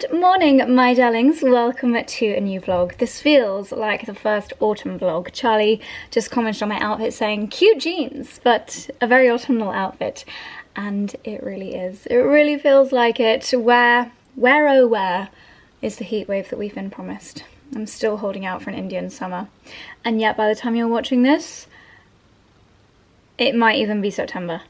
Good morning, my darlings. Welcome to a new vlog. This feels like the first autumn vlog. Charlie just commented on my outfit saying cute jeans, but a very autumnal outfit. And it really is. It really feels like it. Where oh where is the heat wave that we've been promised? I'm still holding out for an Indian summer. And yet by the time you're watching this, it might even be September.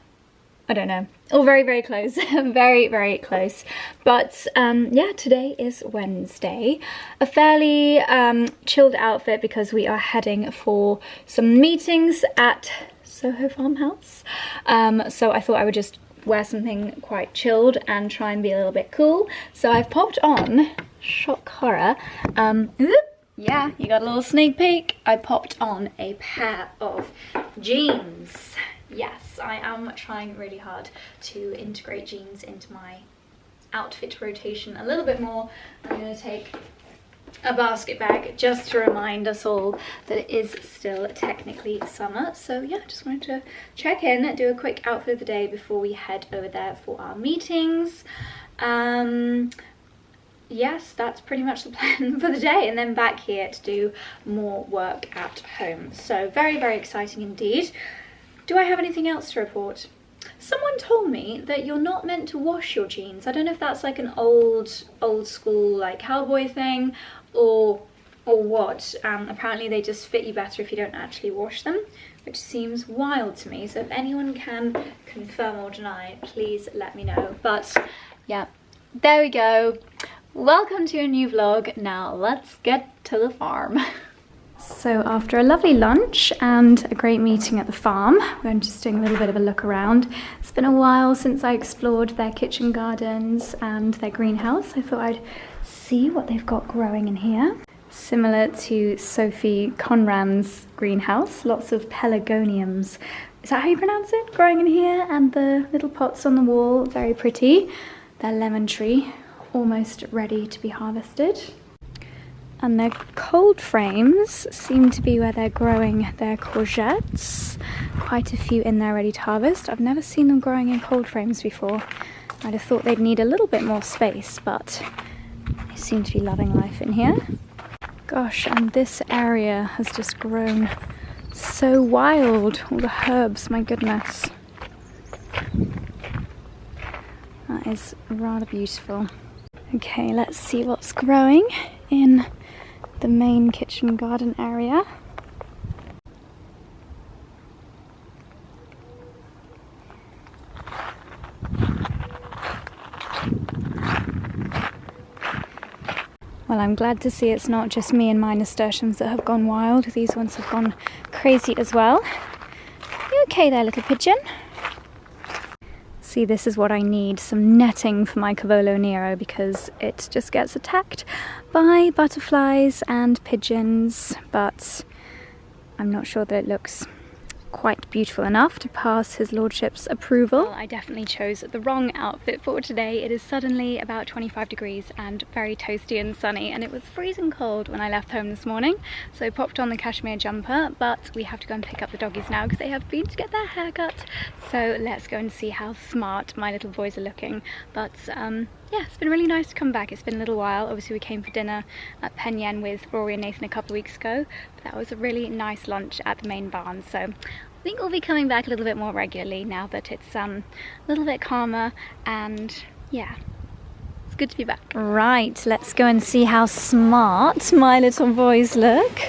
I don't know. All very, very close. Very, very close. But yeah, today is Wednesday. A fairly chilled outfit because we are heading for some meetings at Soho Farmhouse. So I thought I would just wear something quite chilled and try and be a little bit cool. So I've popped on, shock horror, yeah, you got a little sneak peek. I popped on a pair of jeans. Yes, I am trying really hard to integrate jeans into my outfit rotation a little bit more. I'm going to take a basket bag just to remind us all that it is still technically summer. So yeah, just wanted to check in, do a quick outfit of the day before we head over there for our meetings. Yes, that's pretty much the plan for the day, and then back here to do more work at home. So very, very exciting indeed. Do I have anything else to report? Someone told me that you're not meant to wash your jeans. I don't know if that's like an old school like cowboy thing or what. Apparently they just fit you better if you don't actually wash them, which seems wild to me. So if anyone can confirm or deny, please let me know. But yeah, there we go. Welcome to a new vlog. Now let's get to the farm. So after a lovely lunch and a great meeting at the farm, we're just doing a little bit of a look around. It's been a while since I explored their kitchen gardens and their greenhouse. I thought I'd see what they've got growing in here. Similar to Sophie Conran's greenhouse, lots of pelargoniums. Is that how you pronounce it? Growing in here, and the little pots on the wall, very pretty. Their lemon tree, almost ready to be harvested. And their cold frames seem to be where they're growing their courgettes. Quite a few in there ready to harvest. I've never seen them growing in cold frames before. I'd have thought they'd need a little bit more space, but they seem to be loving life in here. Gosh, and this area has just grown so wild. All the herbs, my goodness. That is rather beautiful. Okay, let's see what's growing in the main kitchen garden area. Well, I'm glad to see it's not just me and my nasturtiums that have gone wild. These ones have gone crazy as well. You okay there, little pigeon? See, this is what I need, some netting for my Cavolo Nero, because it just gets attacked by butterflies and pigeons, but I'm not sure that it looks quite beautiful enough to pass his lordship's approval. Well, I definitely chose the wrong outfit for today. It is suddenly about 25 degrees and very toasty and sunny, and it was freezing cold when I left home this morning, so I popped on the cashmere jumper, but we have to go and pick up the doggies now because they have been to get their hair cut. So let's go and see how smart my little boys are looking. But yeah, it's been really nice to come back. It's been a little while. Obviously we came for dinner at Pen Yen with Rory and Nathan a couple of weeks ago, but that was a really nice lunch at the main barn. So I think we'll be coming back a little bit more regularly now that it's a little bit calmer, and yeah, it's good to be back. Right, let's go and see how smart my little boys look.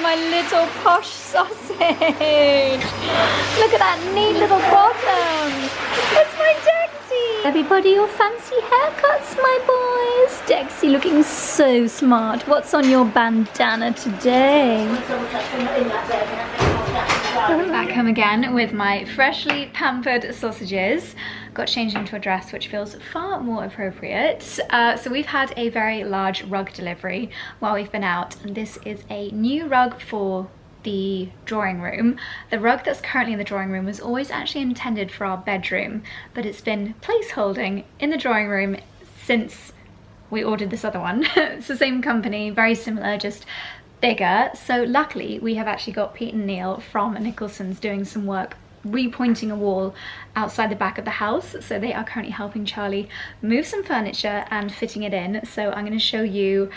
My little posh sausage. Look at that neat little bottom. It's my Dexy. Everybody, your fancy haircuts, my boys. Dexy looking so smart. What's on your bandana today? Back home again with my freshly pampered sausages. Got changed into a dress which feels far more appropriate. So we've had a very large rug delivery while we've been out, and this is a new rug for the drawing room. The rug that's currently in the drawing room was always actually intended for our bedroom, but it's been placeholding in the drawing room since we ordered this other one. It's the same company, very similar, just bigger. So luckily we have actually got Pete and Neil from Nicholson's doing some work repointing a wall outside the back of the house, so they are currently helping Charlie move some furniture and fitting it in. So I'm going to show you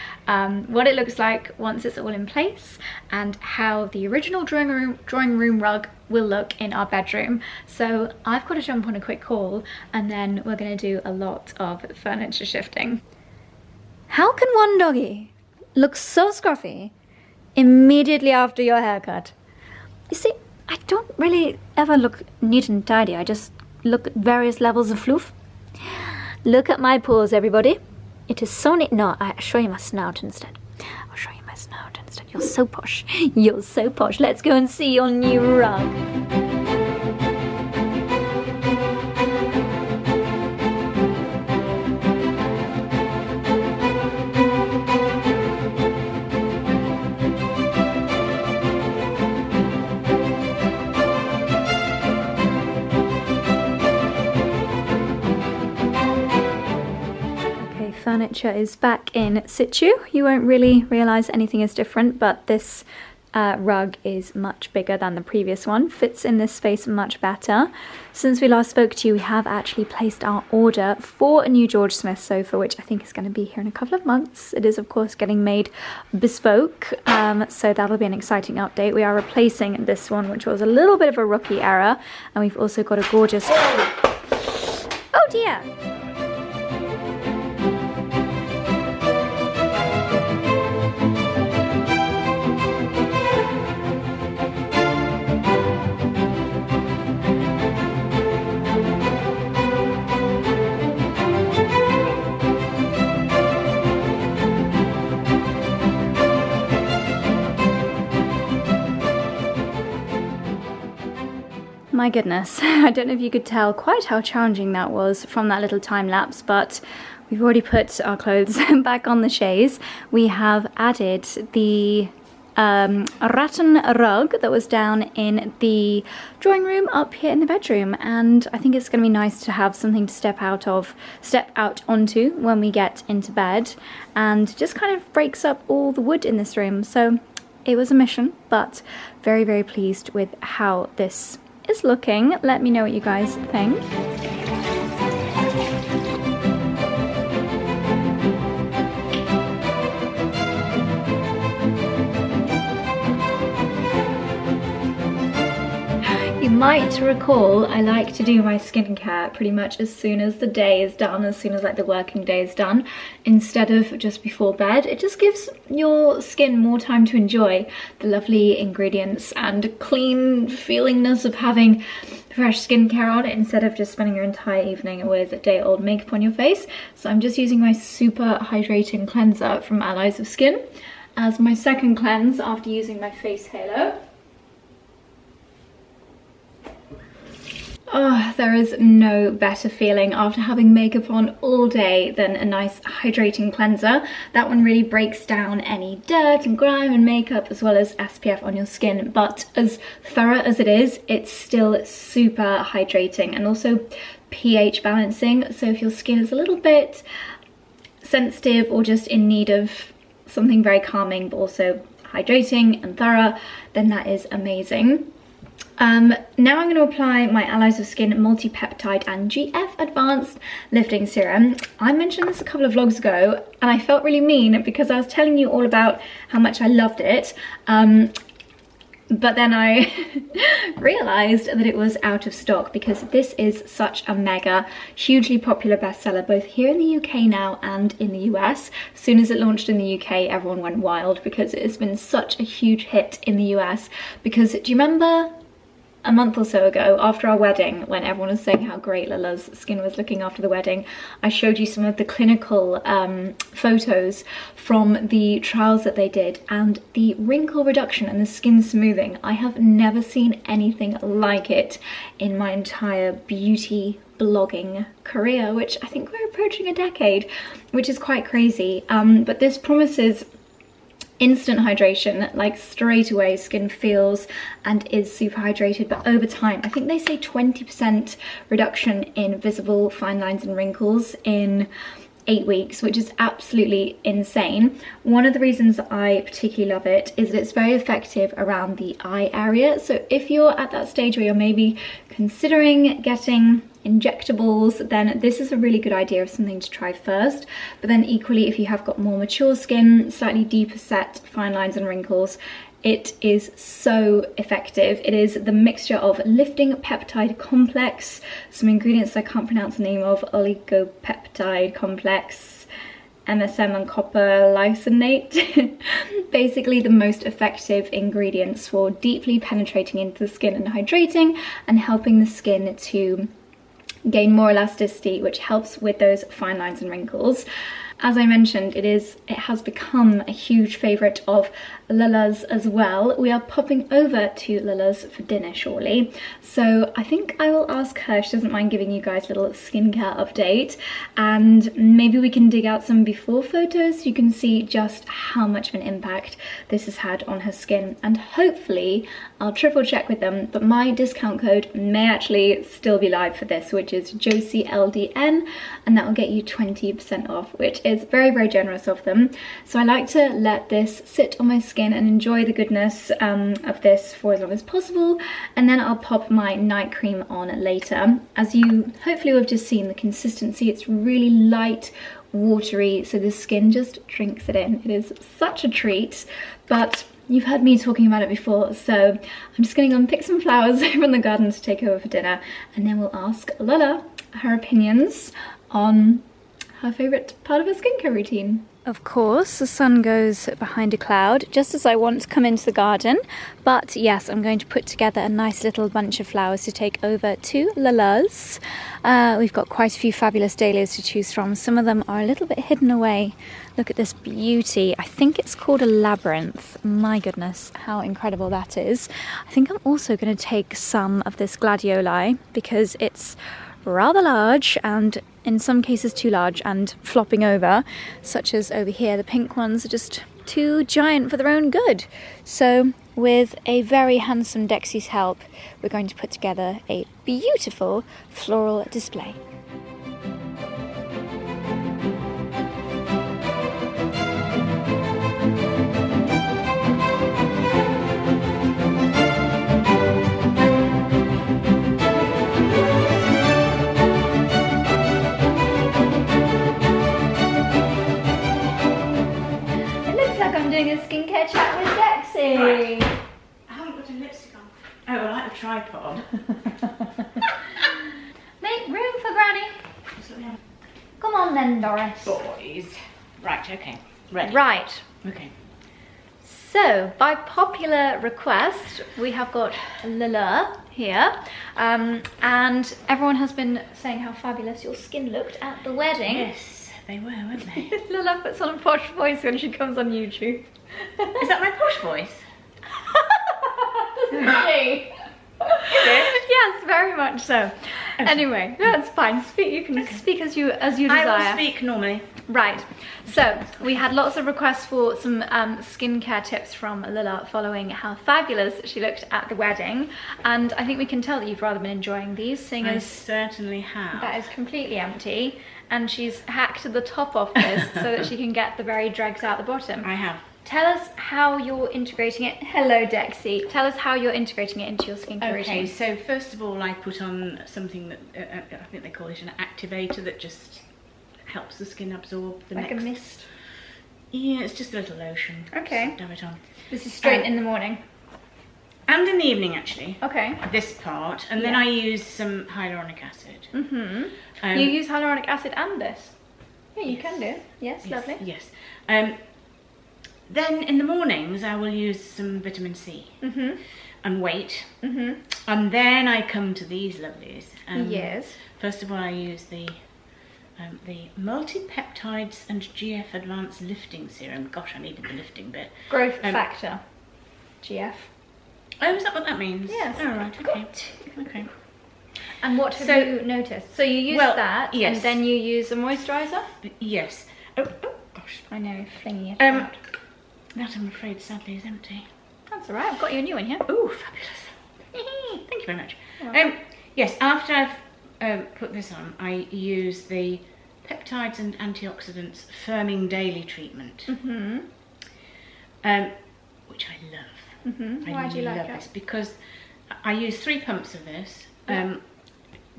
what it looks like once it's all in place and how the original drawing room rug will look in our bedroom. So I've got to jump on a quick call and then we're going to do a lot of furniture shifting. How can one doggy look so scruffy immediately after your haircut? You see, I don't really ever look neat and tidy. I just look at various levels of floof. Look at my paws, everybody. It is so neat. No, I'll show you my snout instead. I'll show you my snout instead. You're so posh. You're so posh. Let's go and see your new rug. Furniture is back in situ. You won't really realise anything is different, but this rug is much bigger than the previous one, fits in this space much better. Since we last spoke to you, we have actually placed our order for a new George Smith sofa, which I think is going to be here in a couple of months. It is of course getting made bespoke, so that'll be an exciting update. We are replacing this one, which was a little bit of a rookie error, and we've also got a gorgeous... Oh dear! My goodness, I don't know if you could tell quite how challenging that was from that little time lapse, but we've already put our clothes back on the chaise. We have added the rattan rug that was down in the drawing room up here in the bedroom, and I think it's going to be nice to have something to step out onto when we get into bed, and just kind of breaks up all the wood in this room. So it was a mission, but very, very pleased with how this is looking. Let me know what you guys think. You might recall I like to do my skincare pretty much as soon as the day is done, as soon as like the working day is done, instead of just before bed. It just gives your skin more time to enjoy the lovely ingredients and clean feelingness of having fresh skincare on, instead of just spending your entire evening with day-old makeup on your face. So I'm just using my super hydrating cleanser from Allies of Skin as my second cleanse after using my face halo. Oh, there is no better feeling after having makeup on all day than a nice hydrating cleanser. That one really breaks down any dirt and grime and makeup, as well as SPF on your skin, but as thorough as it is, it's still super hydrating and also pH balancing. So if your skin is a little bit sensitive or just in need of something very calming but also hydrating and thorough, then that is amazing. Now I'm going to apply my Allies of Skin Multi-Peptide and GF Advanced Lifting Serum. I mentioned this a couple of vlogs ago and I felt really mean because I was telling you all about how much I loved it, but then I realised that it was out of stock, because this is such a mega, hugely popular bestseller both here in the UK now and in the US. As soon as it launched in the UK, everyone went wild because it has been such a huge hit in the US. Because do you remember a month or so ago, after our wedding, when everyone was saying how great Lala's skin was looking after the wedding, I showed you some of the clinical photos from the trials that they did, and the wrinkle reduction and the skin smoothing. I have never seen anything like it in my entire beauty blogging career, which I think we're approaching a decade, which is quite crazy. But this promises instant hydration, like straight away skin feels and is super hydrated, but over time, I think they say 20% reduction in visible fine lines and wrinkles in 8 weeks, which is absolutely insane. One of the reasons I particularly love it is that it's very effective around the eye area. So if you're at that stage where you're maybe considering getting injectables, then this is a really good idea of something to try first. But then equally, if you have got more mature skin, slightly deeper set fine lines and wrinkles, it is so effective. It is the mixture of lifting peptide complex, some ingredients I can't pronounce the name of, oligopeptide complex, MSM and copper lysonate. Basically the most effective ingredients for deeply penetrating into the skin and hydrating and helping the skin to gain more elasticity, which helps with those fine lines and wrinkles. As I mentioned, it has become a huge favourite of Lala's as well. We are popping over to Lala's for dinner shortly, so I think I will ask her. She doesn't mind giving you guys a little skincare update, and maybe we can dig out some before photos so you can see just how much of an impact this has had on her skin. And hopefully, I'll triple check with them, but my discount code may actually still be live for this, which is JosieLDN, and that will get you 20% off, which is very, very generous of them. So I like to let this sit on my skin and enjoy the goodness of this for as long as possible, and then I'll pop my night cream on later. As you hopefully will have just seen, the consistency, it's really light, watery, so the skin just drinks it in. It is such a treat, but you've heard me talking about it before, so I'm just going to go and pick some flowers from the garden to take over for dinner, and then we'll ask Lala her opinions on her favourite part of her skincare routine. Of course, the sun goes behind a cloud just as I want to come into the garden, but yes, I'm going to put together a nice little bunch of flowers to take over to Lala's. We've got quite a few fabulous dahlias to choose from. Some of them are a little bit hidden away. Look at this beauty. I think it's called a labyrinth. My goodness, how incredible that is. I think I'm also going to take some of this gladioli because it's rather large, and in some cases too large and flopping over, such as over here. The pink ones are just too giant for their own good. So with a very handsome Dexy's help, we're going to put together a beautiful floral display. Doing a skincare chat with Dexy. Right. I haven't got a lipstick on. Oh, I like the tripod. Make room for Granny. Come on then, Doris. Boys. Right, okay. Ready? Right. Okay. So, by popular request, we have got Lala here. And everyone has been saying how fabulous your skin looked at the wedding. Yes. They were, weren't they? Lala puts on a posh voice when she comes on YouTube. Is that my posh voice? Doesn't she? Is it? Yes, very much so. Okay. Anyway, that's fine. Speak. You can speak as you desire. I will speak normally. Right. So we had lots of requests for some skincare tips from Lala following how fabulous she looked at the wedding, and I think we can tell that you've rather been enjoying these, seeing I as certainly have. that is completely empty, and she's hacked the top off this so that she can get the very dregs out the bottom. I have. Tell us how you're integrating it. Hello, Dexy. Tell us how you're integrating it into your skincare routine. Okay, so first of all, I put on something that I think they call it an activator that just helps the skin absorb the like a mist. Yeah, it's just a little lotion. Okay. Just dab it on. This is straight in the morning. And in the evening, actually. Okay. This part, and then I use some hyaluronic acid. Mm-hmm. You use hyaluronic acid and this? Yeah, you can do. Yes, lovely. Yes. Then in the mornings, I will use some vitamin C and wait. And then I come to these lovelies. Yes. First of all, I use the multi-peptides and GF Advanced Lifting Serum. Gosh, I needed the lifting bit. Growth factor. GF. Oh, is that what that means? Yes. Oh, right, okay. Okay. And what have you noticed? So you use that, yes. and then you use a moisturiser? Yes. Oh gosh. I know, flinging it out. That, I'm afraid, sadly, is empty. That's all right. I've got you a new one here. Oh, fabulous. Thank you very much. You're Yes, after I've put this on, I use the Peptides and Antioxidants Firming Daily Treatment, which I love. Why do you like this it? because I use 3 pumps of this.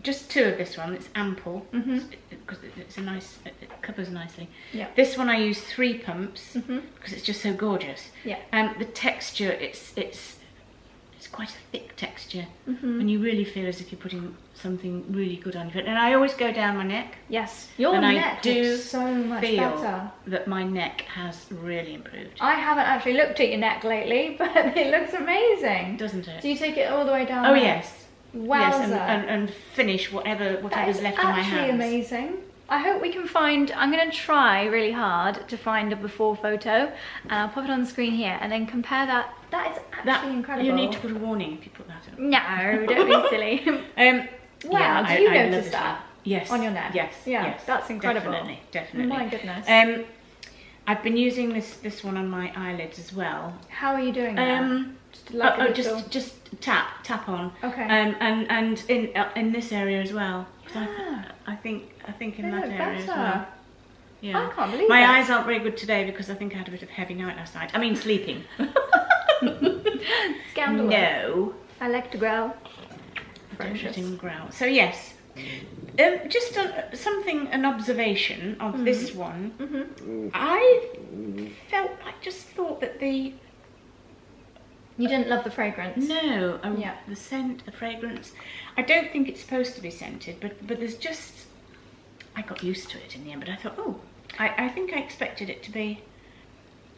Just 2 of this one. It's ample because it's a nice. It covers nicely. Yeah. This one I use 3 pumps because it's just so gorgeous. Yeah. And the texture, it's quite a thick texture, and you really feel as if you're putting something really good on your foot. And I always go down my neck. Yes. Your and neck I do looks so much feel better. that my neck has really improved. I haven't actually looked at your neck lately, but it looks amazing. Doesn't it? Do you take it all the way down? Oh there? yes. Wowza. Yes, and finish whatever's left in my hands. Actually amazing. I hope we can find, I'm going to try really hard to find a before photo, and I'll pop it on the screen here and then compare that. That is actually incredible. You need to put a warning if you put that up. No, don't be silly. Wow, yeah, do you I notice that? Yes. On your neck? Yes. Yeah, yes, that's incredible. Definitely. My goodness. I've been using this one on my eyelids as well. How are you doing that? Just tap on. Okay. And in this area as well. I think in that area as well. Yeah. I can't believe my it. eyes aren't very good today because I think I had a bit of a heavy night last night. I mean, sleeping. Scandalous. No. I like to growl. Don't let him growl. So yes, just an observation of this one. I thought that the You didn't love the fragrance? No, the scent, the fragrance. I don't think it's supposed to be scented, but there's just, I got used to it in the end, but I thought, oh, I think I expected it to be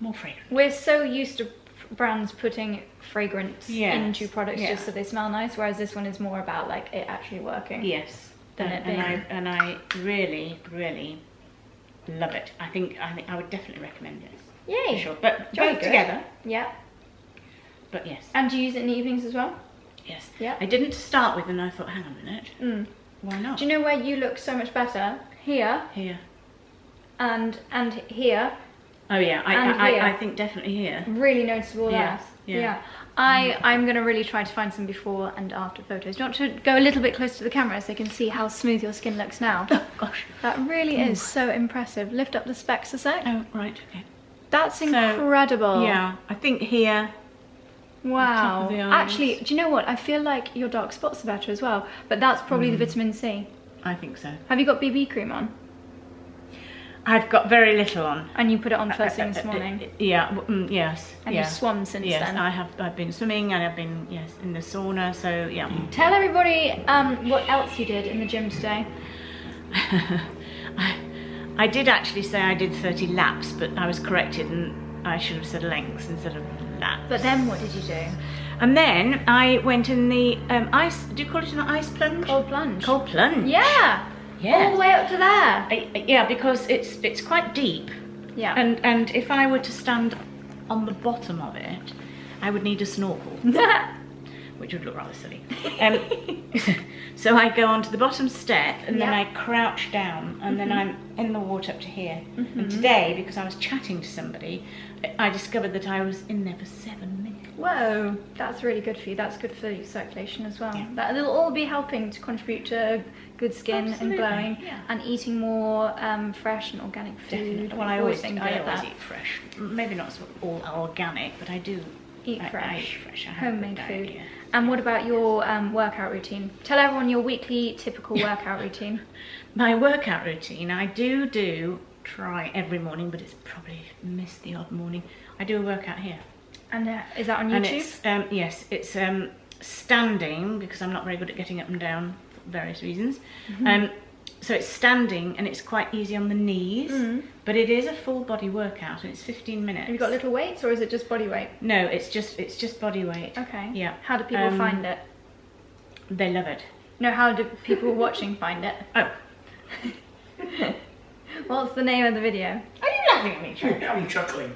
more fragrant. We're so used to brands putting fragrance into products just so they smell nice, whereas this one is more about like it actually working. Yes. And I really, really love it. I think I would definitely recommend this. Yay! For sure. But Very both good. together. Yeah. But yes. And do you use it in the evenings as well? Yes. Yeah. I didn't to start with, and I thought, hang on a minute. Why not? Do you know where you look so much better? Here. Here. And here. Oh yeah, here. I think definitely here. Really noticeable Yes, there. yeah. I'm going to really try to find some before and after photos. Do you want to go a little bit closer to the camera so they can see how smooth your skin looks now? Oh gosh. That really is so impressive. Lift up the specs a sec. Oh, right, okay. That's incredible. Yeah, I think here. Wow. Top of the eyes. Actually, do you know what? I feel like your dark spots are better as well, but that's probably the vitamin C. I think so. Have you got BB cream on? I've got very little on. And you put it on first thing this morning? Yeah, yes. And you've swum since then? Yes, I've been swimming and I've been, in the sauna, so yeah. Tell everybody what else you did in the gym today. I did actually say I did 30 laps, but I was corrected and I should have said lengths instead of laps. But then what did you do? And then I went in the ice, do you call it an ice plunge? Cold plunge. Cold plunge. Yeah. Yes. All the way up to there. Yeah, because it's quite deep. Yeah. And if I were to stand on the bottom of it, I would need a snorkel, which would look rather silly. So I go onto the bottom step and then I crouch down and then I'm in the water up to here. And today, because I was chatting to somebody, I discovered that I was in there for 7 minutes. Whoa, that's really good for you. That's good for your circulation as well. Yeah. That'll all be helping to contribute to good skin and glowing and eating more fresh and organic food. Definitely. Well, I always eat fresh. Maybe not all organic, but I do eat fresh. I eat fresh. I have homemade food. Yeah. And what about your workout routine? Tell everyone your weekly typical workout routine. My workout routine, I do try every morning, but it's probably missed the odd morning. I do a workout here. And is that on YouTube? And it's, yes, it's standing, because I'm not very good at getting up and down for various reasons. So it's standing and it's quite easy on the knees, but it is a full body workout and it's 15 minutes. Have you got little weights or is it just body weight? No, it's just body weight. Okay. Yeah. How do people find it? They love it. No, how do people watching find it? Oh. What's the name of the video? Are you laughing at me, Charlie? I'm chuckling.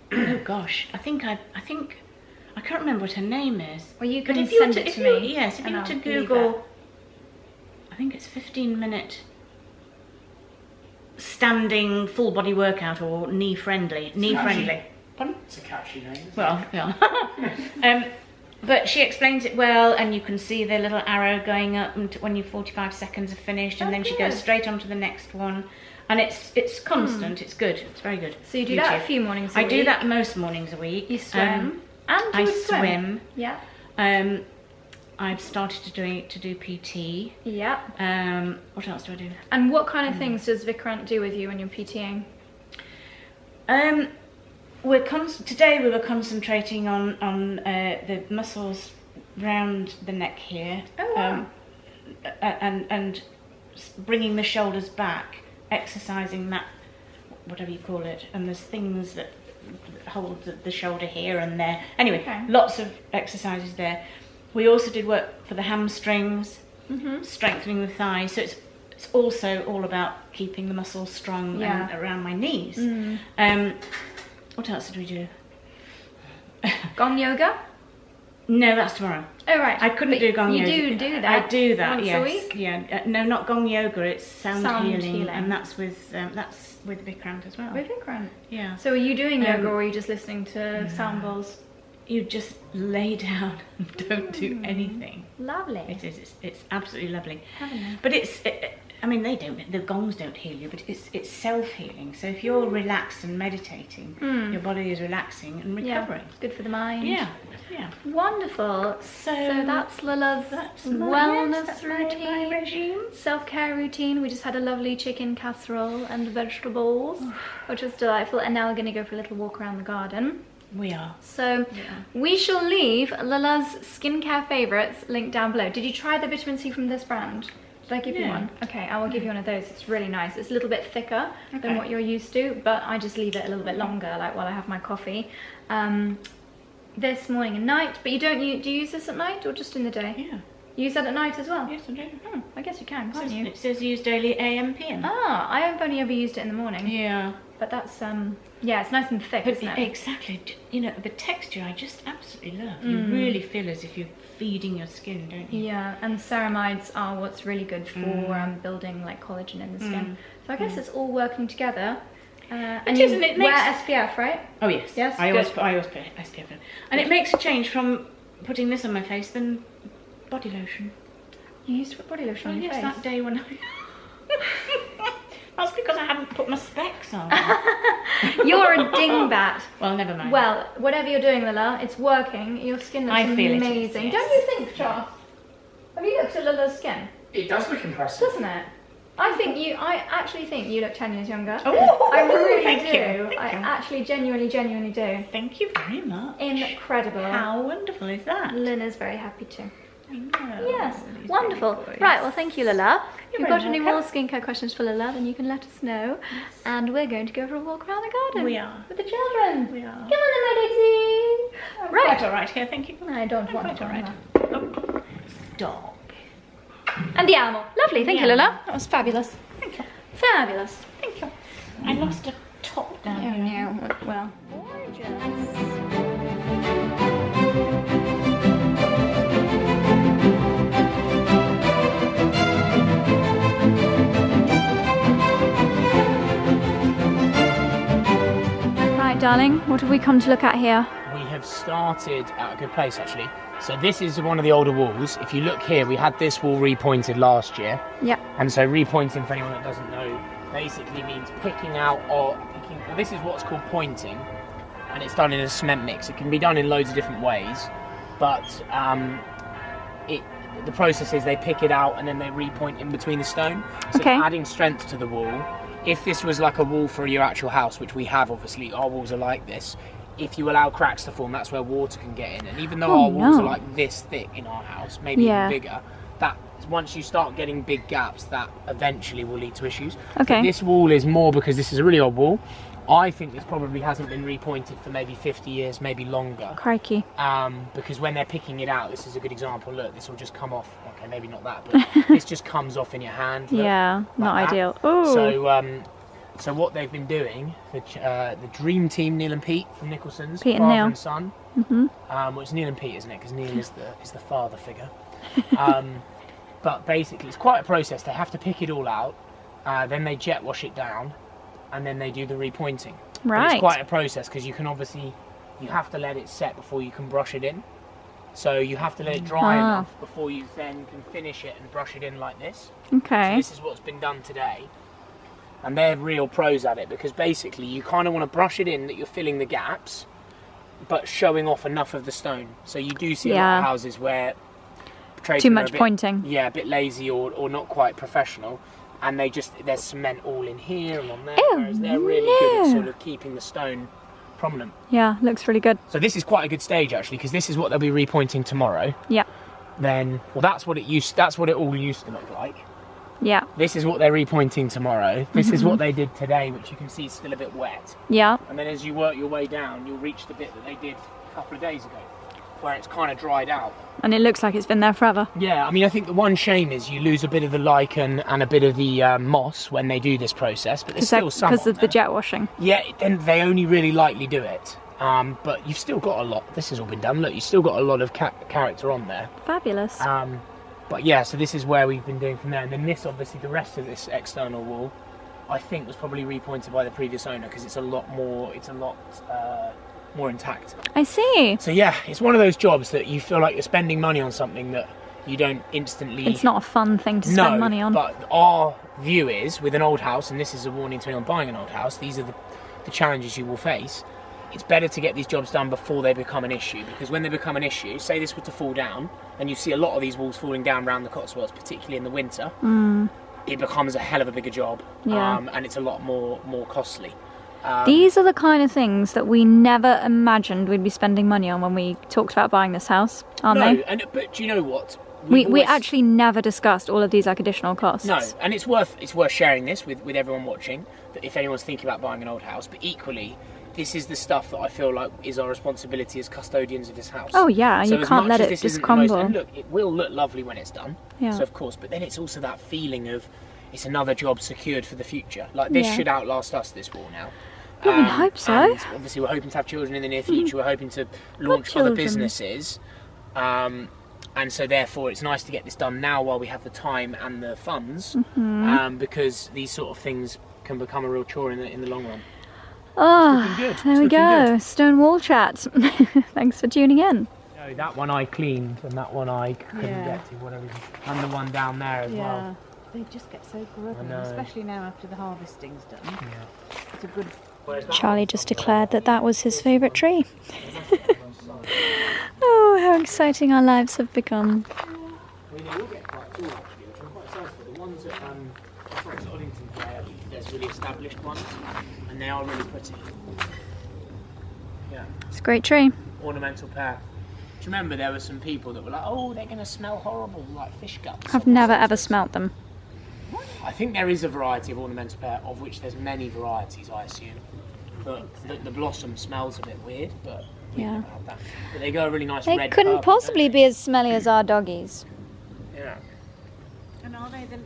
Oh gosh, I can't remember what her name is. Well, you can send it to me. Yes, if you were to Google, I think it's 15-minute standing full body workout or knee friendly. Pardon? It's a catchy name. Well, yeah. But she explains it well, and you can see the little arrow going up when your 45 seconds are finished, and then she goes straight on to the next one. And it's constant. It's good. It's very good. So you do that a few mornings a week? I do that most mornings a week. You swim? And I swim. Yeah. I've started to do PT. Yeah. What else do I do? And what kind of things does Vikrant do with you when you're PTing? Today we were concentrating on the muscles round the neck here. Oh, wow. And bringing the shoulders back, exercising that, whatever you call it. And there's things that hold the shoulder here and there. Anyway, lots of exercises there. We also did work for the hamstrings, strengthening the thighs. So it's also all about keeping the muscles strong and around my knees. What else did we do? Gong yoga? No, that's tomorrow. Oh, right. I couldn't do gong yoga. You do that? I do that, once yes. a week? Yeah. No, not gong yoga. It's sound healing, and that's with Vikrant as well. With Vikrant? Yeah. So are you doing yoga, or are you just listening to sound bowls? You just lay down and don't do anything. Lovely. It is. It's absolutely lovely. Haven't But the gongs don't heal you, but it's self-healing. So if you're relaxed and meditating, your body is relaxing and recovering. Yeah, it's good for the mind. Yeah. Wonderful. So that's Lila's wellness routine, my regime. Self-care routine. We just had a lovely chicken casserole and vegetables, which was delightful. And now we're going to go for a little walk around the garden. We are. So we shall leave Lila's skincare favourites linked down below. Did you try the vitamin C from this brand? Did I give you one? Okay, I will give you one of those. It's really nice. It's a little bit thicker than what you're used to, but I just leave it a little bit longer, like while I have my coffee. This morning and night, but do you use this at night or just in the day? Yeah. You use that at night as well? Yes, I do. I guess you can, can't you? It says use daily AM, PM. Ah, I have only ever used it in the morning. Yeah. But that's, yeah, it's nice and thick, isn't it? Exactly. You know, the texture I just absolutely love. You really feel as if you're feeding your skin, don't you? Yeah, and ceramides are what's really good for building like collagen in the skin. So I guess it's all working together. And you wear SPF, right? Oh yes. Yes. I always put SPF in. And it makes a change from putting this on my face than body lotion. You used to put body lotion on your face? That day when I... That's because I hadn't put my specs on. You're a dingbat. Well, never mind. Well, whatever you're doing, Lila, it's working. Your skin looks amazing. It is, yes. Don't you think, Charles? Have you looked at Lila's skin? It does look impressive. Doesn't it? I actually think you look 10 years younger. Oh, I really thank do. you. I actually genuinely do. Thank you very much. Incredible. How wonderful is that? Lina's very happy too. I know. Yes, wonderful. Right, well, thank you, Lila. If you've got any more skincare questions for Lila, then you can let us know. Yes. And we're going to go for a walk around the garden. We are. With the children. We are. Come on then, my Dixie. Right. Quite all right here, thank you. I don't want it. All right. Oh, stop. And the animal. Lovely, thank you, Lila. That was fabulous. Thank you. Fabulous. Thank you. I lost a top down here. Oh, no. Well. Gorgeous. Darling, what have we come to look at here? We have started at a good place actually. So this is one of the older walls. If you look here, we had this wall repointed last year. Yeah. And so repointing, for anyone that doesn't know, basically means picking out well, this is what's called pointing, and it's done in a cement mix. It can be done in loads of different ways, but the process is they pick it out and then they repoint in between the stone. So it's adding strength to the wall. If this was like a wall for your actual house, which we have obviously, our walls are like this, if you allow cracks to form, that's where water can get in. And even though our walls are like this thick in our house, maybe even bigger, that once you start getting big gaps, that eventually will lead to issues. Okay. But this wall is more because this is a really old wall. I think this probably hasn't been repointed for maybe 50 years, maybe longer. Crikey. Because when they're picking it out, this is a good example. Look, this will just come off. Okay, maybe not that, but this just comes off in your hand. Look, yeah, like not that. ideal. Ooh. So what they've been doing, the dream team, Neil and Pete from Nicholson's, Pete and father Neil. and son. Well, it's Neil and Pete, isn't it? Because Neil is the father figure. But basically, it's quite a process. They have to pick it all out. then they jet wash it down, and then they do the repointing. Right. And it's quite a process because you have to let it set before you can brush it in. So you have to let it dry enough before you then can finish it and brush it in like this. Okay. So this is what's been done today. And they're real pros at it because basically you kind of want to brush it in that you're filling the gaps, but showing off enough of the stone. So you do see a lot of houses where too much pointing. Yeah, a bit lazy or not quite professional. And there's cement all in here and on there. Whereas they're really good at sort of keeping the stone prominent. Yeah, looks really good. So this is quite a good stage actually, because this is what they'll be repointing tomorrow. Yeah. Then, well, that's what it all used to look like. Yeah. This is what they're repointing tomorrow. This is what they did today, which you can see is still a bit wet. Yeah. And then as you work your way down, you'll reach the bit that they did a couple of days ago, where it's kind of dried out. And it looks like it's been there forever. Yeah, I mean, I think the one shame is you lose a bit of the lichen and a bit of the moss when they do this process, but there's still some. Because of the jet washing. Yeah, then they only really lightly do it. But you've still got a lot. This has all been done. Look, you've still got a lot of character on there. Fabulous. But yeah, so this is where we've been doing from there. And then this, obviously, the rest of this external wall, I think was probably repointed by the previous owner because it's a lot more intact. I see. So yeah, it's one of those jobs that you feel like you're spending money on something that you don't instantly... It's not a fun thing to spend money on. But our view is, with an old house, and this is a warning to anyone buying an old house, these are the challenges you will face. It's better to get these jobs done before they become an issue, because when they become an issue, say this were to fall down, and you see a lot of these walls falling down around the Cotswolds, particularly in the winter, it becomes a hell of a bigger job, and it's a lot more costly. These are the kind of things that we never imagined we'd be spending money on when we talked about buying this house, aren't they? But do you know what? We actually never discussed all of these like additional costs. No, and it's worth sharing this with everyone watching, that if anyone's thinking about buying an old house, but equally, this is the stuff that I feel like is our responsibility as custodians of this house. Oh yeah, so you can't let it just crumble. And look, it will look lovely when it's done. Yeah. So of course, but then it's also that feeling of it's another job secured for the future. Like this should outlast us, this wall now. Well, we hope so. And obviously, we're hoping to have children in the near future. We're hoping to launch other businesses. And so therefore it's nice to get this done now while we have the time and the funds, because these sort of things can become a real chore in the long run. Oh, there we go. Stone wall chat. Thanks for tuning in. No, that one I cleaned and that one I couldn't get to, whatever. And the one down there as well. They just get so grubby, especially now after the harvesting's done. Yeah. It's a good... Charlie just declared that was his favourite tree. Oh, how exciting our lives have become. I mean, they will get quite tall actually, which I'm quite excited for. The ones at Oddington, there's really established ones, and they are really pretty. Yeah. It's a great tree. Ornamental pear. Do you remember there were some people that were like, oh, they're going to smell horrible, like fish guts? I've never ever smelt them. I think there is a variety of ornamental pear, of which there's many varieties, I assume. But the blossom smells a bit weird, but we've never had that. But they go a really nice red. They couldn't possibly be as smelly as our doggies. Yeah. And are they the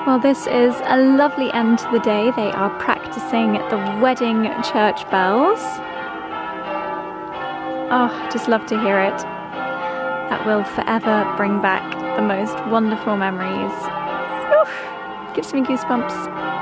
Well, this is a lovely end to the day. They are practicing the wedding church bells. Oh, I just love to hear it. That will forever bring back the most wonderful memories. Oof, gives me goosebumps.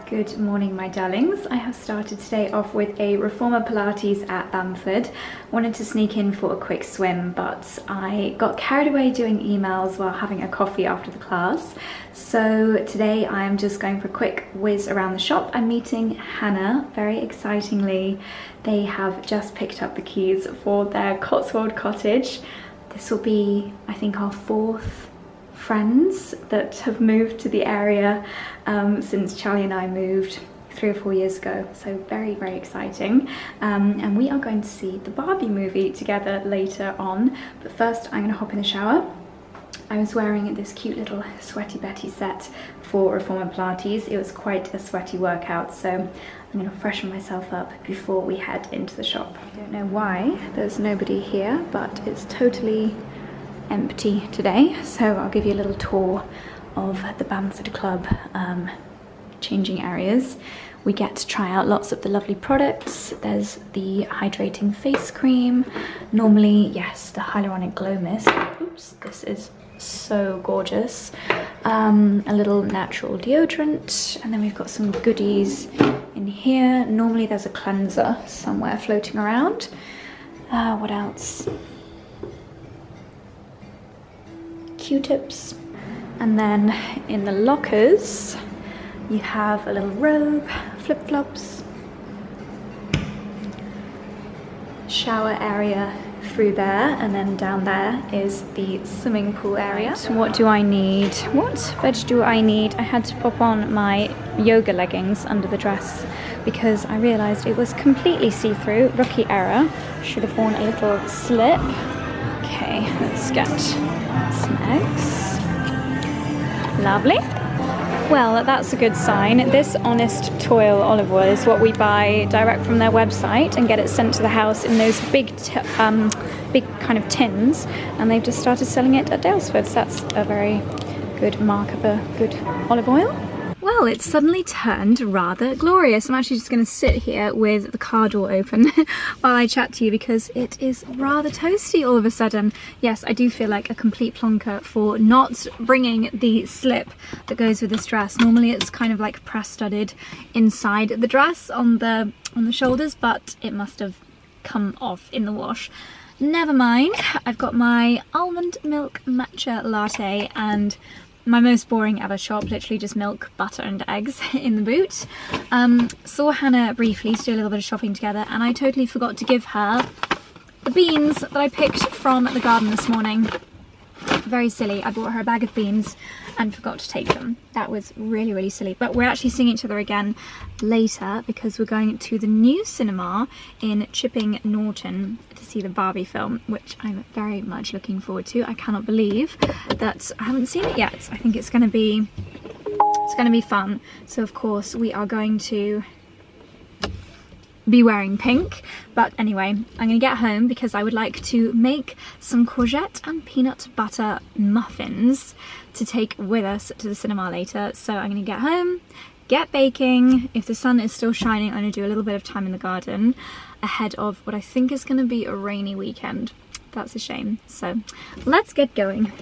Good morning, my darlings. I have started today off with a reformer Pilates at Bamford. Wanted to sneak in for a quick swim, but I got carried away doing emails while having a coffee after the class. So today I am just going for a quick whiz around the shop. I'm meeting Hannah, very excitingly. They have just picked up the keys for their Cotswold cottage. This will be, I think, our fourth friends that have moved to the area since Charlie and I moved 3 or 4 years ago, so very, very exciting. And we are going to see the Barbie movie together later on, but first I'm going to hop in the shower. I was wearing this cute little Sweaty Betty set for Reformer Pilates. It was quite a sweaty workout, so I'm going to freshen myself up before we head into the shop. I don't know why there's nobody here, but it's totally empty today, so I'll give you a little tour of the Bamford Club changing areas. We get to try out lots of the lovely products. There's the hydrating face cream. Normally, yes, the hyaluronic glow mist. Oops, this is so gorgeous. A little natural deodorant, and then we've got some goodies in here. Normally there's a cleanser somewhere floating around. What else? Q-tips. And then in the lockers, you have a little robe, flip-flops, shower area through there, and then down there is the swimming pool area. So what do I need? What veg do I need? I had to pop on my yoga leggings under the dress because I realised it was completely see-through. Rookie error. Should have worn a little slip. Okay, let's get some eggs. Lovely. Well, that's a good sign. This Honest Toil olive oil is what we buy direct from their website and get it sent to the house in those big kind of tins, and they've just started selling it at Dalesford, so that's a very good mark of a good olive oil. Well, it's suddenly turned rather glorious. I'm actually just going to sit here with the car door open while I chat to you because it is rather toasty all of a sudden. Yes, I do feel like a complete plonker for not bringing the slip that goes with this dress. Normally it's kind of like press-studded inside the dress on the shoulders, but it must have come off in the wash. Never mind. I've got my almond milk matcha latte and my most boring ever shop, literally just milk, butter and eggs in the boot. Saw Hannah briefly to do a little bit of shopping together, and I totally forgot to give her the beans that I picked from the garden this morning. Very silly. I bought her a bag of beans and forgot to take them. That was really, really silly. But we're actually seeing each other again later because we're going to the new cinema in Chipping Norton to see the Barbie film, which I'm very much looking forward to. I cannot believe that I haven't seen it yet. I think it's going to be fun. So of course we are going to be wearing pink, but anyway, I'm gonna get home because I would like to make some courgette and peanut butter muffins to take with us to the cinema later. So I'm gonna get home, get baking. If the sun is still shining, I'm gonna do a little bit of time in the garden ahead of what I think is gonna be a rainy weekend. That's a shame. So let's get going.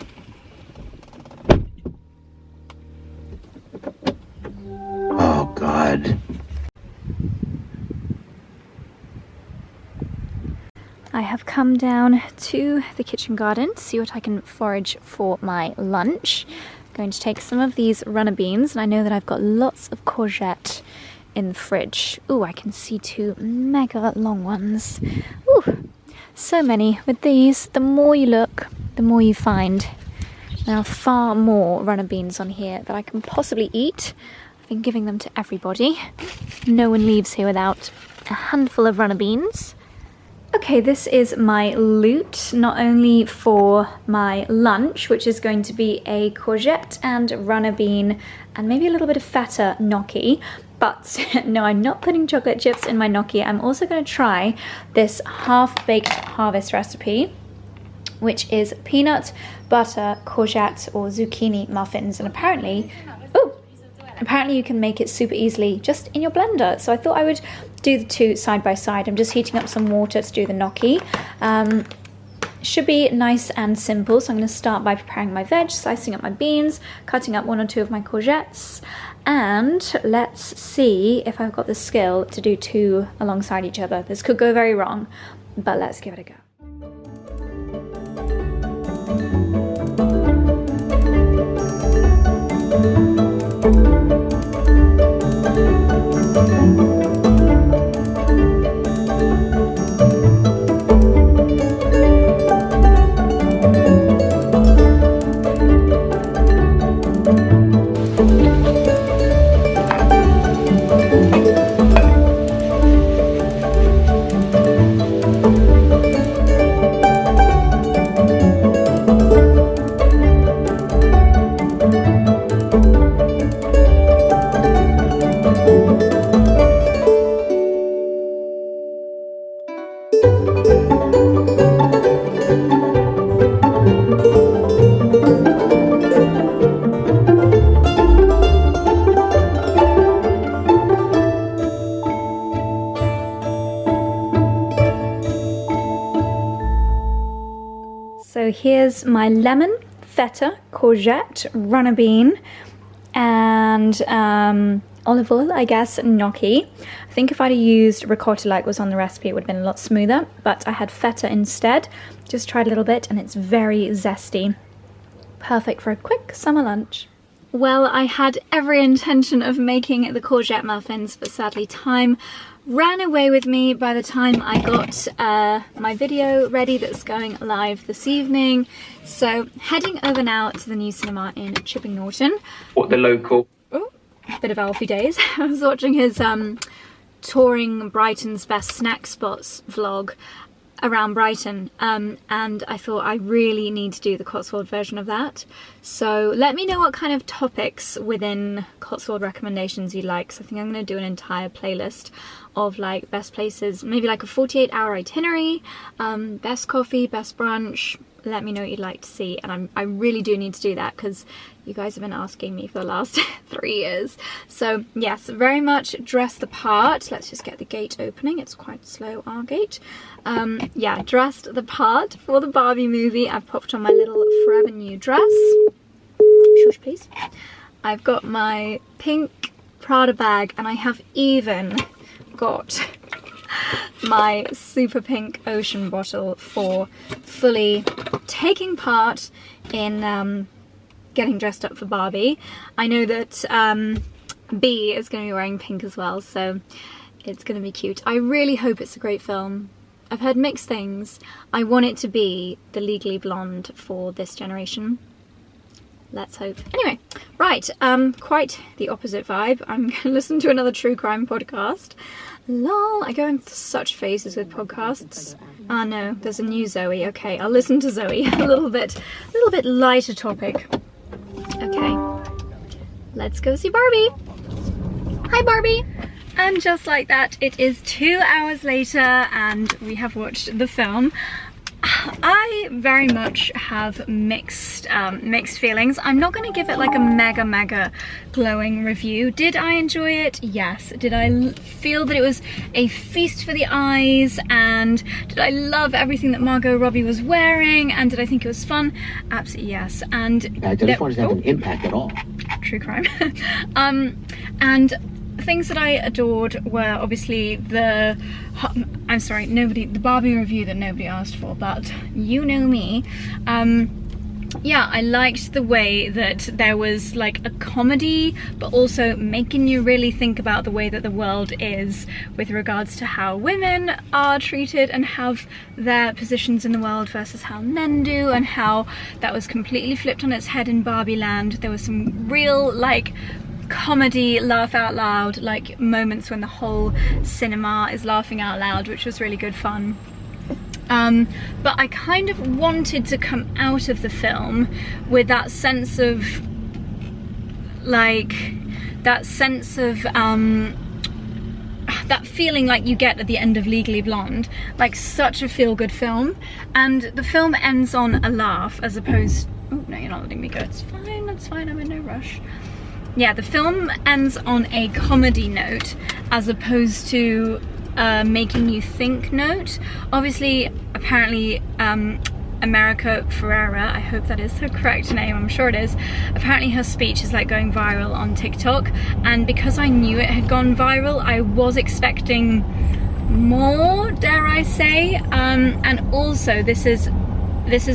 Oh God. I have come down to the kitchen garden to see what I can forage for my lunch. I'm going to take some of these runner beans, and I know that I've got lots of courgette in the fridge. Ooh, I can see two mega long ones. Ooh, so many. With these, the more you look, the more you find. There are far more runner beans on here that I can possibly eat. I've been giving them to everybody. No one leaves here without a handful of runner beans. Okay, this is my loot, not only for my lunch, which is going to be a courgette and runner bean and maybe a little bit of feta gnocchi, but no, I'm not putting chocolate chips in my gnocchi. I'm also going to try this half-baked harvest recipe, which is peanut butter courgette or zucchini muffins, and apparently you can make it super easily just in your blender. So I thought I would do the two side by side. I'm just heating up some water to do the gnocchi. Should be nice and simple. So I'm going to start by preparing my veg, slicing up my beans, cutting up one or two of my courgettes, and let's see if I've got the skill to do two alongside each other. This could go very wrong, but let's give it a go. So here's my lemon, feta, courgette, runner bean, and olive oil, I guess, gnocchi. I think if I'd used ricotta like was on the recipe, it would have been a lot smoother, but I had feta instead. Just tried a little bit, and it's very zesty. Perfect for a quick summer lunch. Well, I had every intention of making the courgette muffins, but sadly time ran away with me by the time I got my video ready that's going live this evening. So heading over now to the new cinema in Chipping Norton. What the local... Oh, bit of Alfie days. I was watching his touring Brighton's best snack spots vlog around Brighton, and I thought I really need to do the Cotswold version of that. So let me know what kind of topics within Cotswold recommendations you like. So I think I'm going to do an entire playlist of like best places, maybe like a 48-hour itinerary, best coffee, best brunch. Let me know what you'd like to see, and I really do need to do that because you guys have been asking me for the last 3 years. So yes, very much dress the part. Let's just get the gate opening. It's quite slow, our gate. Yeah, dressed the part for the Barbie movie. I've popped on my little forever new dress. Shush, please. I've got my pink Prada bag, and I have even got my super pink ocean bottle for fully taking part in getting dressed up for Barbie. I know that B is going to be wearing pink as well, so it's going to be cute. I really hope it's a great film. I've heard mixed things. I want it to be the Legally Blonde for this generation. Let's hope. Anyway, right, quite the opposite vibe. I'm going to listen to another true crime podcast. Lol, I go in such phases with podcasts. Ah no, there's a new Zoe. Okay, I'll listen to Zoe. a little bit lighter topic. Okay, let's go see Barbie. Hi Barbie. And just like that, it is 2 hours later and we have watched the film. I very much have mixed feelings. I'm not going to give it like a mega glowing review. Did I enjoy it? Yes. Did I feel that it was a feast for the eyes? And did I love everything that Margot Robbie was wearing? And did I think it was fun? Absolutely yes. And I just wanted to have an impact at all. True crime. And things that I adored were obviously the Barbie review that nobody asked for, but you know me. Yeah, I liked the way that there was like a comedy, but also making you really think about the way that the world is with regards to how women are treated and have their positions in the world versus how men do, and how that was completely flipped on its head in Barbie Land. There was some real like comedy, laugh out loud, like moments when the whole cinema is laughing out loud, which was really good fun. But I kind of wanted to come out of the film with that sense of like, that feeling like you get at the end of Legally Blonde, like such a feel-good film. And the film ends on a laugh as opposed, oh no, you're not letting me go, it's fine, that's fine, I'm in no rush. Yeah, the film ends on a comedy note as opposed to making you think note. Obviously, apparently, America Ferrera, I hope that is her correct name, I'm sure it is, apparently her speech is like going viral on TikTok, and because I knew it had gone viral, I was expecting more, dare I say, and also this is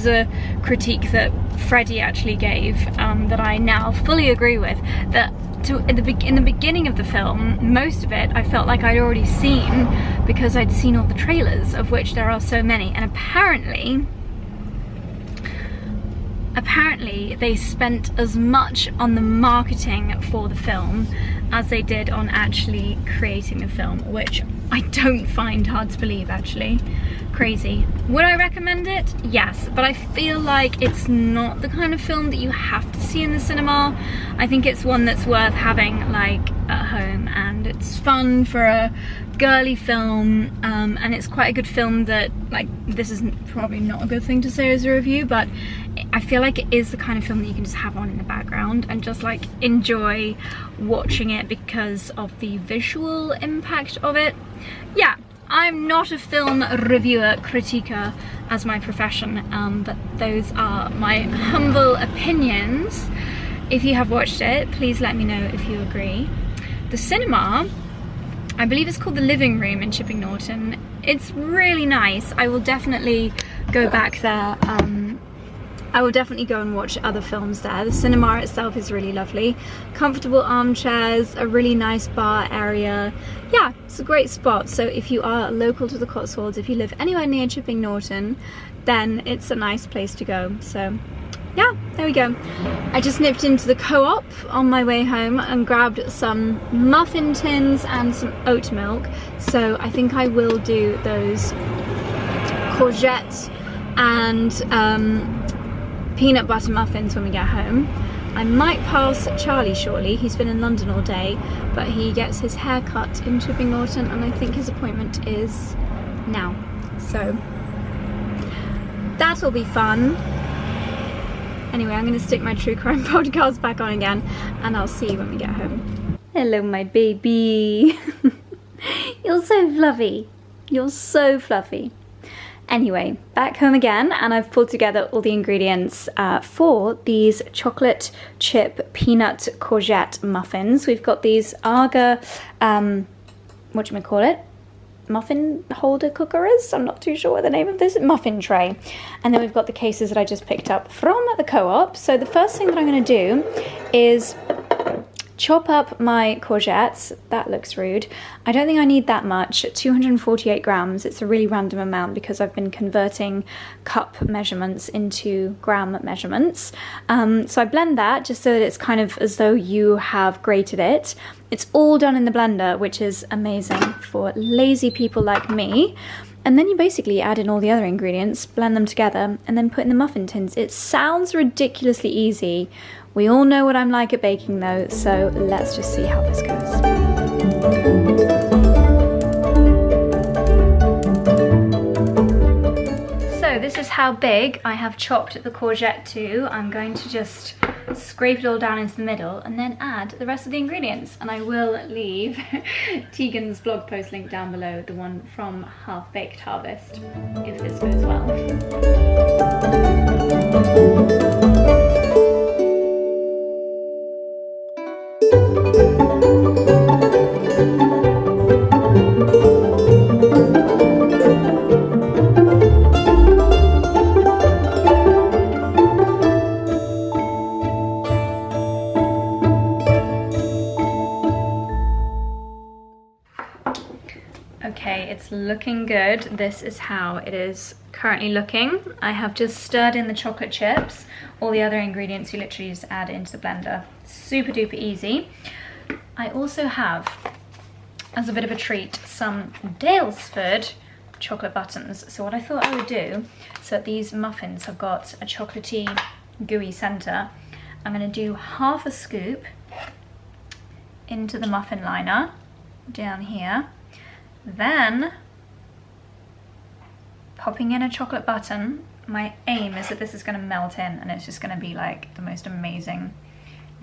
a critique that Freddie actually gave, that I now fully agree with, that in the beginning of the film, most of it I felt like I'd already seen because I'd seen all the trailers, of which there are so many, and apparently they spent as much on the marketing for the film as they did on actually creating the film, which I don't find hard to believe, actually. Crazy. Would I recommend it? Yes, but I feel like it's not the kind of film that you have to see in the cinema. I think it's one that's worth having like at home, and it's fun for a girly film, and it's quite a good film that, like, this is probably not a good thing to say as a review, but I feel like it is the kind of film that you can just have on in the background and just like enjoy watching it because of the visual impact of it. Yeah, I'm not a film reviewer, critiquer as my profession, but those are my humble opinions. If you have watched it, please let me know if you agree. The cinema, I believe it's called the Living Room in Chipping Norton. It's really nice. I will definitely go back there. I will definitely go and watch other films there. The cinema itself is really lovely. Comfortable armchairs, a really nice bar area. Yeah, it's a great spot. So if you are local to the Cotswolds, if you live anywhere near Chipping Norton, then it's a nice place to go. So yeah, there we go. I just nipped into the Co-op on my way home and grabbed some muffin tins and some oat milk. So I think I will do those courgette and peanut butter muffins when we get home. I might pass Charlie shortly. He's been in London all day, but he gets his hair cut in Chipping Norton and I think his appointment is now. So that'll be fun. Anyway, I'm going to stick my true crime podcast back on again and I'll see you when we get home. Hello, my baby. You're so fluffy. You're so fluffy. Anyway, back home again, and I've pulled together all the ingredients for these chocolate chip peanut courgette muffins. We've got these Aga, whatchamacallit, muffin holder cookerers. I'm not too sure what the name of this, muffin tray. And then we've got the cases that I just picked up from the Co-op. So the first thing that I'm going to do is chop up my courgettes. That looks rude. I don't think I need that much. 248 grams. It's a really random amount because I've been converting cup measurements into gram measurements. So I blend that just so that it's kind of as though you have grated it. It's all done in the blender, which is amazing for lazy people like me. And then you basically add in all the other ingredients, blend them together, and then put in the muffin tins. It sounds ridiculously easy. We all know what I'm like at baking though, so let's just see how this goes. So this is how big I have chopped the courgette to. I'm going to just scrape it all down into the middle and then add the rest of the ingredients. And I will leave Tegan's blog post link down below, the one from Half Baked Harvest, if this goes well. Okay, it's looking good. This is how it is currently looking. I have just stirred in the chocolate chips. All the other ingredients you literally just add into the blender. Super duper easy. I also have, as a bit of a treat, some Dalesford chocolate buttons. So what I thought I would do, so that these muffins have got a chocolatey, gooey center, I'm going to do half a scoop into the muffin liner down here. Then popping in a chocolate button. My aim is that this is going to melt in and it's just going to be like the most amazing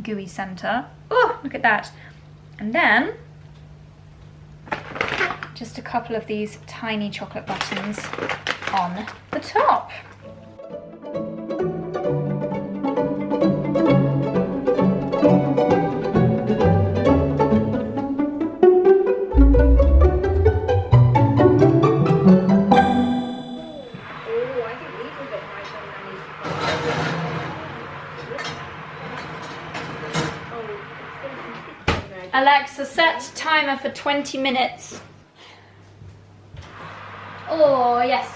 gooey center. Oh, look at that. And then just a couple of these tiny chocolate buttons on the top. Alexa, set timer for 20 minutes. Oh, yes.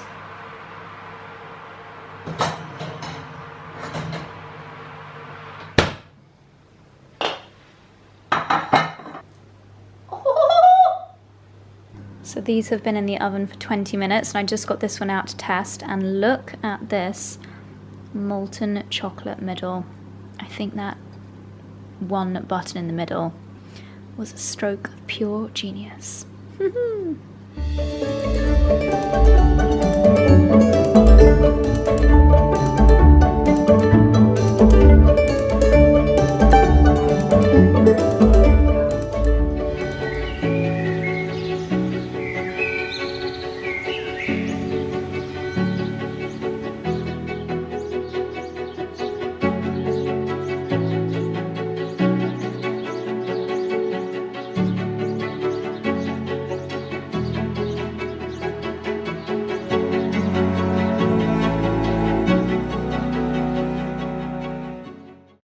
Oh. So these have been in the oven for 20 minutes and I just got this one out to test, and look at this molten chocolate middle. I think that one button in the middle was a stroke of pure genius.